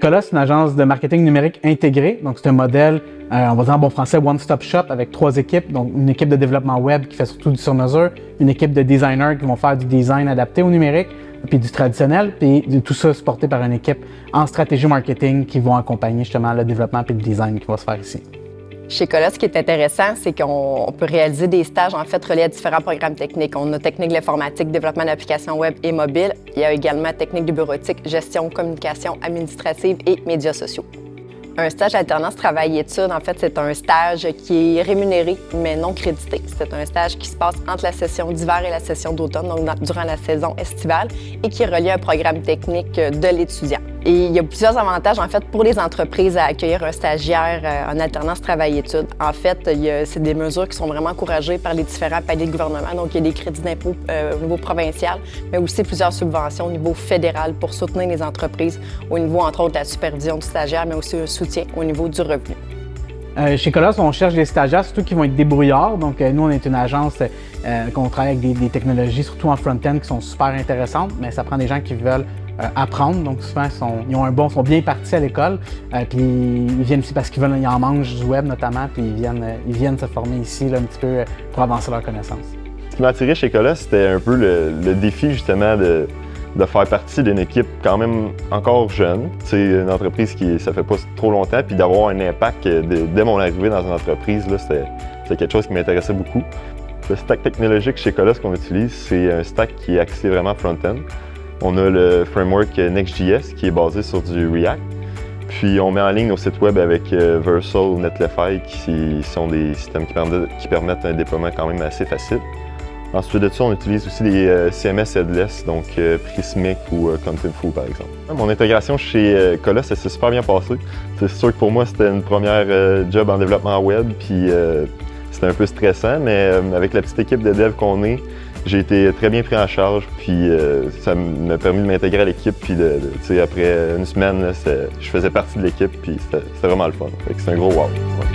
Colas, c'est une agence de marketing numérique intégrée. Donc, c'est un modèle, on va dire en bon français, one-stop shop avec 3 équipes. Donc, une équipe de développement web qui fait surtout du sur-mesure, une équipe de designers qui vont faire du design adapté au numérique, puis du traditionnel, puis tout ça supporté par une équipe en stratégie marketing qui vont accompagner justement le développement et le design qui va se faire ici. Chez Colas, ce qui est intéressant, c'est qu'on peut réaliser des stages en fait reliés à différents programmes techniques. On a technique de l'informatique, développement d'applications web et mobile. Il y a également technique de bureautique, gestion, communication administrative et médias sociaux. Un stage d'alternance travail-études, en fait, c'est un stage qui est rémunéré mais non crédité. C'est un stage qui se passe entre la session d'hiver et la session d'automne, donc durant la saison estivale, et qui est relié à un programme technique de l'étudiant. Et il y a plusieurs avantages, en fait, pour les entreprises à accueillir un stagiaire en alternance travail-études. En fait, c'est des mesures qui sont vraiment encouragées par les différents paliers de gouvernement. Donc, il y a des crédits d'impôt au niveau provincial, mais aussi plusieurs subventions au niveau fédéral pour soutenir les entreprises au niveau, entre autres, de la supervision du stagiaire, mais aussi un soutien au niveau du revenu. Chez Colas, on cherche des stagiaires, surtout qui vont être débrouillards. Donc, nous, on est une agence qu'on travaille avec des technologies, surtout en front-end, qui sont super intéressantes, mais ça prend des gens qui veulent apprendre. Donc, souvent, ils sont bien partis à l'école, puis ils viennent ici parce qu'ils en mangent du web notamment, puis ils viennent se former ici là, un petit peu pour avancer leurs connaissances. Ce qui m'a attiré chez Colas, c'était un peu le défi justement de faire partie d'une équipe quand même encore jeune. C'est une entreprise qui ça fait pas trop longtemps, puis d'avoir un impact dès mon arrivée dans une entreprise, c'était quelque chose qui m'intéressait beaucoup. Le stack technologique chez Colas qu'on utilise, c'est un stack qui est axé vraiment front-end. On a le framework Next.js qui est basé sur du React. Puis on met en ligne nos sites web avec Vercel, Netlify qui sont des systèmes qui permettent un déploiement quand même assez facile. Ensuite de ça, on utilise aussi des CMS headless, donc Prismic ou Contentful par exemple. Mon intégration chez Colas, ça s'est super bien passé. C'est sûr que pour moi, c'était une première job en développement web, puis c'était un peu stressant, mais avec la petite équipe de dev qu'on est, j'ai été très bien pris en charge, puis ça m'a permis de m'intégrer à l'équipe, puis après une semaine, là, je faisais partie de l'équipe, puis c'était vraiment le fun. C'est un gros wow. Ouais.